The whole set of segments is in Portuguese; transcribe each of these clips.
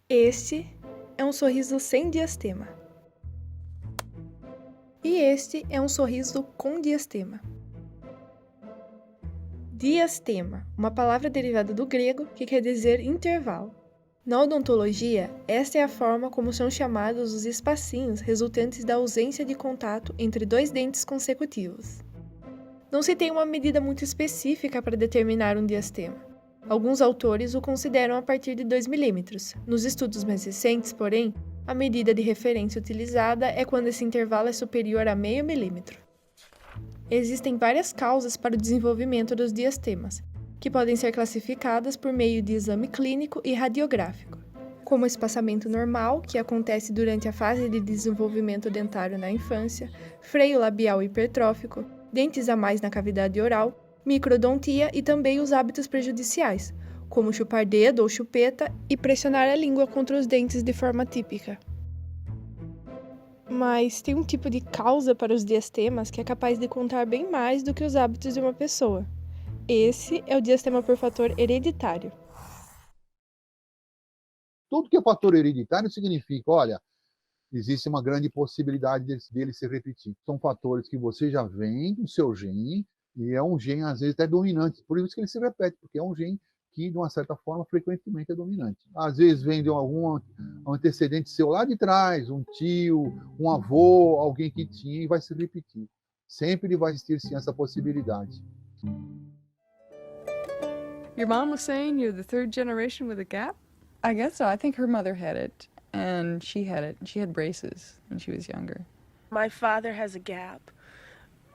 Este é um sorriso sem diastema. E este é um sorriso com diastema. Diastema, uma palavra derivada do grego que quer dizer intervalo. Na odontologia, esta é a forma como são chamados os espacinhos resultantes da ausência de contato entre dois dentes consecutivos. Não se tem uma medida muito específica para determinar um diastema. Alguns autores o consideram a partir de 2 milímetros. Nos estudos mais recentes, porém, a medida de referência utilizada é quando esse intervalo é superior a meio milímetro. Existem várias causas para o desenvolvimento dos diastemas, que podem ser classificadas por meio de exame clínico e radiográfico, como espaçamento normal, que acontece durante a fase de desenvolvimento dentário na infância, freio labial hipertrófico, dentes a mais na cavidade oral, microdontia e também os hábitos prejudiciais, como chupar dedo ou chupeta e pressionar a língua contra os dentes de forma típica. Mas tem um tipo de causa para os diastemas que é capaz de contar bem mais do que os hábitos de uma pessoa. Esse é o diastema por fator hereditário. Tudo que é fator hereditário significa, olha, existe uma grande possibilidade dele se repetir. São fatores que você já vem do seu gene, e é um gene, às vezes, até dominante. Por isso que ele se repete, porque é um gene que, de uma certa forma, frequentemente é dominante. Às vezes vem de algum antecedente seu lá de trás, um tio, um avô, alguém que tinha, e vai se repetir. Sempre vai existir, sim, essa possibilidade. Your mom was saying you're the third generation with a gap? I guess so. I think her mother had it, and she had it. She had braces when she was younger. My father has a gap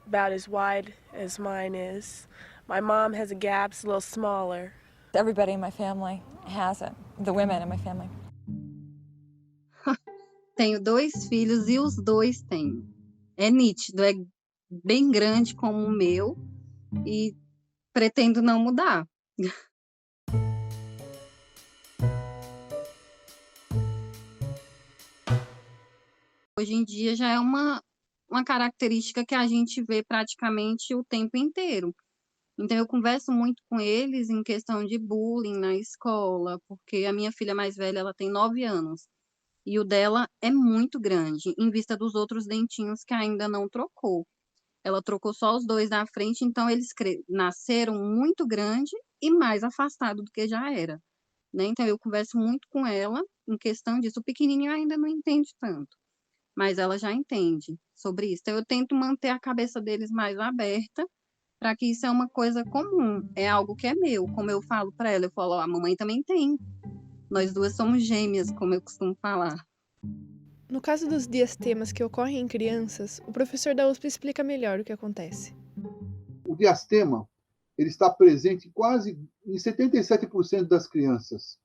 about as wide as mine is. My mom has a gap, it's a little smaller. Everybody in my family has it. The women in my family. Tenho 2 filhos e os 2 têm. É nítido, é bem grande como o meu e pretendo não mudar. Hoje em dia já é uma característica que a gente vê praticamente o tempo inteiro. Então eu converso muito com eles em questão de bullying na escola, porque a minha filha mais velha, ela tem 9 anos, e o dela é muito grande, em vista dos outros dentinhos que ainda não trocou. Ela trocou só os 2 da frente, então eles nasceram muito grande e mais afastado do que já era, né. Então eu converso muito com ela em questão disso. O pequenininho ainda não entende tanto, mas ela já entende sobre isso. Então eu tento manter a cabeça deles mais aberta, para que isso é uma coisa comum, é algo que é meu. Como eu falo para ela, eu falo: "Ó, a mamãe também tem. Nós 2 somos gêmeas", como eu costumo falar. No caso dos diastemas que ocorrem em crianças, o professor da USP explica melhor o que acontece. O diastema, ele está presente quase em 77% das crianças,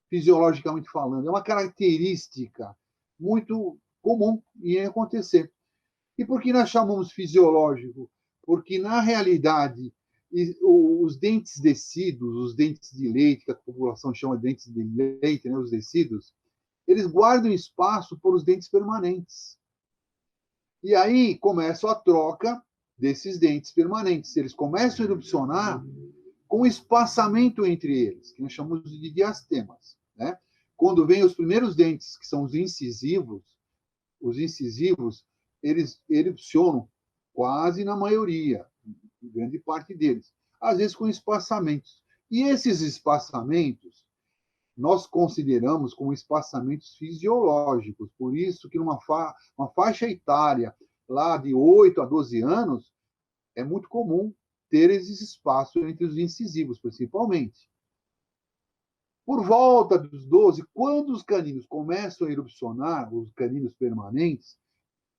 fisiologicamente falando. É uma característica muito comum em acontecer. E por que nós chamamos fisiológico? Porque, na realidade, os dentes decidos, os dentes de leite, que a população chama de dentes de leite, né, os decidos, eles guardam espaço para os dentes permanentes. E aí começa a troca desses dentes permanentes. Eles começam a erupcionar com espaçamento entre eles, que nós chamamos de diastemas, né? Quando vem os primeiros dentes, que são os incisivos, eles erupcionam quase na maioria, grande parte deles, às vezes com espaçamentos. E esses espaçamentos nós consideramos como espaçamentos fisiológicos, por isso que uma faixa etária lá de 8 a 12 anos, é muito comum ter esse espaço entre os incisivos, principalmente. Por volta dos 12, quando os caninos começam a erupcionar, os caninos permanentes,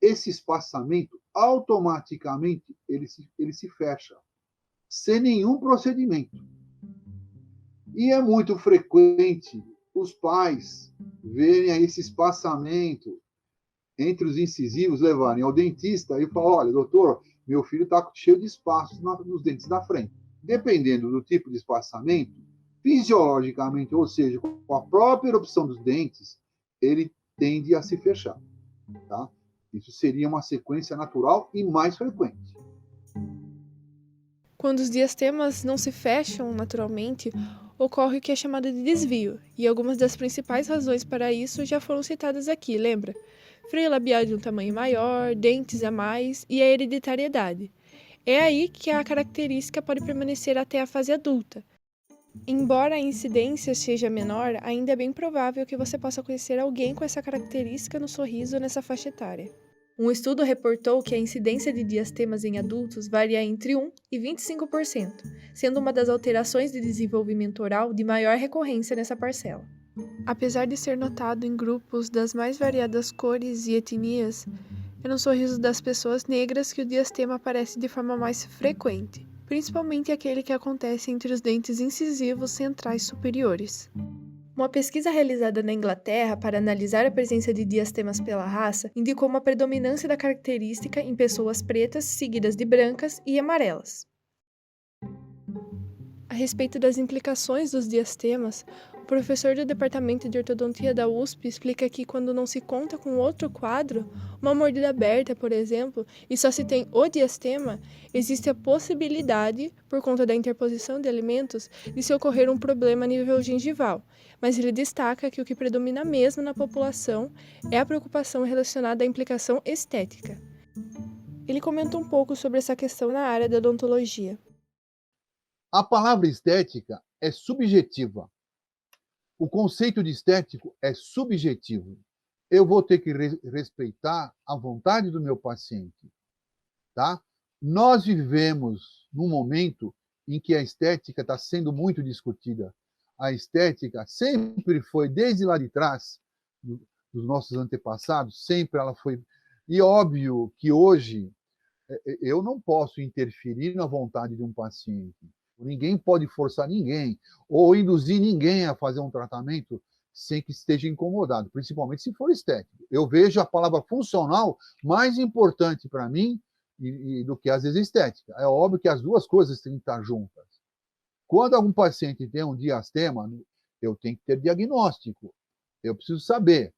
esse espaçamento, automaticamente, ele se fecha, sem nenhum procedimento. E é muito frequente os pais verem esse espaçamento entre os incisivos, levarem ao dentista e falar: olha, doutor, meu filho está cheio de espaços nos dentes da frente. Dependendo do tipo de espaçamento, fisiologicamente, ou seja, com a própria erupção dos dentes, ele tende a se fechar. Tá? Isso seria uma sequência natural e mais frequente. Quando os diastemas não se fecham naturalmente, ocorre o que é chamado de desvio, e algumas das principais razões para isso já foram citadas aqui, lembra? Freio labial de um tamanho maior, dentes a mais e a hereditariedade. É aí que a característica pode permanecer até a fase adulta. Embora a incidência seja menor, ainda é bem provável que você possa conhecer alguém com essa característica no sorriso nessa faixa etária. Um estudo reportou que a incidência de diastemas em adultos varia entre 1 e 25%, sendo uma das alterações de desenvolvimento oral de maior recorrência nessa parcela. Apesar de ser notado em grupos das mais variadas cores e etnias, é no sorriso das pessoas negras que o diastema aparece de forma mais frequente, principalmente aquele que acontece entre os dentes incisivos centrais superiores. Uma pesquisa realizada na Inglaterra para analisar a presença de diastemas pela raça indicou uma predominância da característica em pessoas pretas, seguidas de brancas e amarelas. A respeito das implicações dos diastemas, o professor do Departamento de Ortodontia da USP explica que quando não se conta com outro quadro, uma mordida aberta, por exemplo, e só se tem o diastema, existe a possibilidade, por conta da interposição de alimentos, de se ocorrer um problema a nível gengival, mas ele destaca que o que predomina mesmo na população é a preocupação relacionada à implicação estética. Ele comenta um pouco sobre essa questão na área da odontologia. A palavra estética é subjetiva. O conceito de estético é subjetivo. Eu vou ter que respeitar a vontade do meu paciente, tá? Nós vivemos num momento em que a estética está sendo muito discutida. A estética sempre foi, desde lá de trás, dos nossos antepassados, sempre ela foi... E óbvio que hoje eu não posso interferir na vontade de um paciente. Ninguém pode forçar ninguém ou induzir ninguém a fazer um tratamento sem que esteja incomodado, principalmente se for estético. Eu vejo a palavra funcional mais importante para mim do que às vezes estética. É óbvio que as duas coisas têm que estar juntas. Quando algum paciente tem um diastema, eu tenho que ter diagnóstico. Eu preciso saber.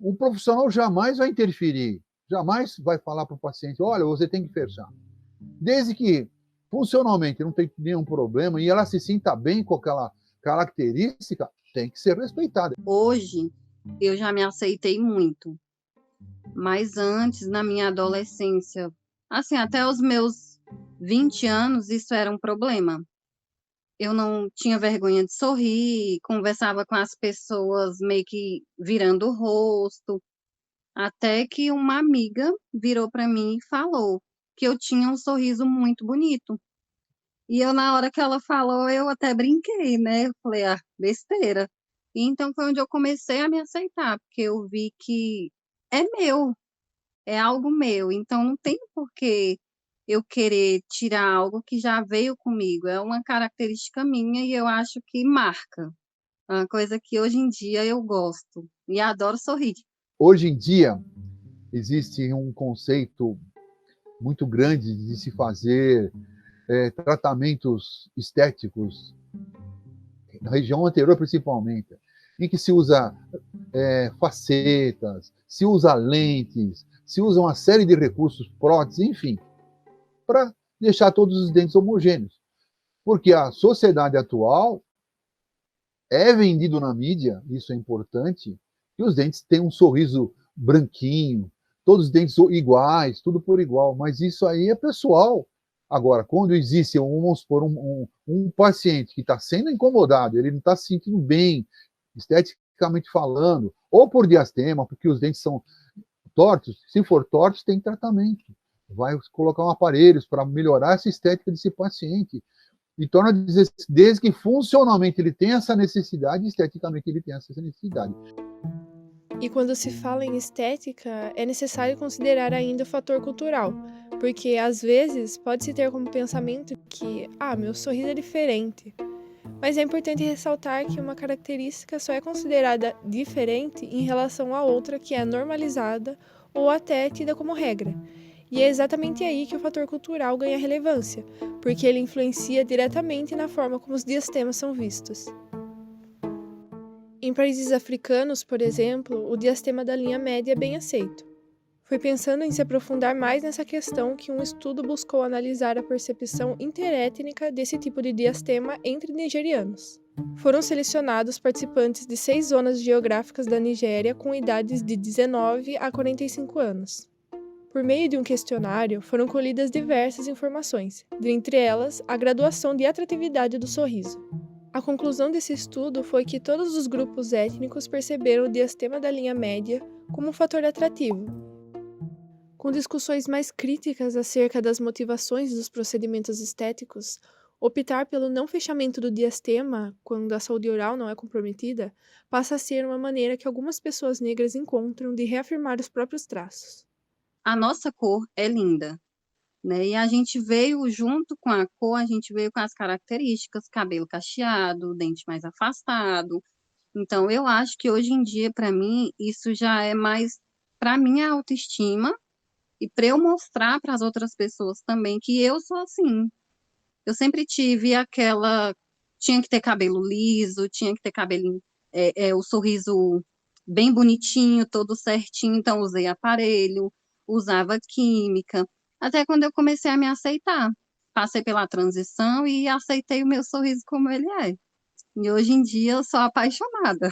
Um profissional jamais vai interferir, jamais vai falar para o paciente, olha, você tem que fechar. Desde que funcionalmente não tem nenhum problema e ela se sinta bem com aquela característica, tem que ser respeitada. Hoje, eu já me aceitei muito. Mas antes, na minha adolescência, assim, até os meus 20 anos, isso era um problema. Eu não tinha vergonha de sorrir, conversava com as pessoas meio que virando o rosto, até que uma amiga virou para mim e falou que eu tinha um sorriso muito bonito. E eu, na hora que ela falou, eu até brinquei, né? Eu falei, ah, besteira. E então foi onde eu comecei a me aceitar, porque eu vi que é meu, é algo meu. Então não tem por que eu querer tirar algo que já veio comigo. É uma característica minha e eu acho que marca. É uma coisa que hoje em dia eu gosto e adoro sorrir. Hoje em dia, existe um conceito muito grande de se fazer tratamentos estéticos, na região anterior principalmente, em que se usa facetas, se usa lentes, se usa uma série de recursos, próteses, enfim, para deixar todos os dentes homogêneos. Porque a sociedade atual é vendido na mídia, isso é importante, que os dentes têm um sorriso branquinho, todos os dentes iguais, tudo por igual, mas isso aí é pessoal. Agora, quando existe, vamos supor, um paciente que está sendo incomodado, ele não está se sentindo bem, esteticamente falando, ou por diastema, porque os dentes são tortos, se for tortos, tem tratamento. Vai colocar aparelhos para melhorar essa estética desse paciente. E torna a dizer, desde que funcionalmente ele tem essa necessidade, esteticamente ele tem essa necessidade. E quando se fala em estética, é necessário considerar ainda o fator cultural, porque às vezes pode-se ter como pensamento que, meu sorriso é diferente. Mas é importante ressaltar que uma característica só é considerada diferente em relação a outra que é normalizada ou até tida como regra. E é exatamente aí que o fator cultural ganha relevância, porque ele influencia diretamente na forma como os diastemas são vistos. Em países africanos, por exemplo, o diastema da linha média é bem aceito. Foi pensando em se aprofundar mais nessa questão que um estudo buscou analisar a percepção interétnica desse tipo de diastema entre nigerianos. Foram selecionados participantes de 6 zonas geográficas da Nigéria com idades de 19 a 45 anos. Por meio de um questionário, foram colhidas diversas informações, dentre elas a graduação de atratividade do sorriso. A conclusão desse estudo foi que todos os grupos étnicos perceberam o diastema da linha média como um fator atrativo. Com discussões mais críticas acerca das motivações dos procedimentos estéticos, optar pelo não fechamento do diastema quando a saúde oral não é comprometida passa a ser uma maneira que algumas pessoas negras encontram de reafirmar os próprios traços. A nossa cor é linda, né? E a gente veio junto com a cor, a gente veio com as características, cabelo cacheado, dente mais afastado. Então, eu acho que hoje em dia, para mim, isso já é mais para minha autoestima e para eu mostrar para as outras pessoas também que eu sou assim. Eu sempre tive tinha que ter cabelo liso, tinha que ter cabelo, o sorriso bem bonitinho, todo certinho, então usei aparelho, usava química, até quando eu comecei a me aceitar. Passei pela transição e aceitei o meu sorriso como ele é. E hoje em dia eu sou apaixonada.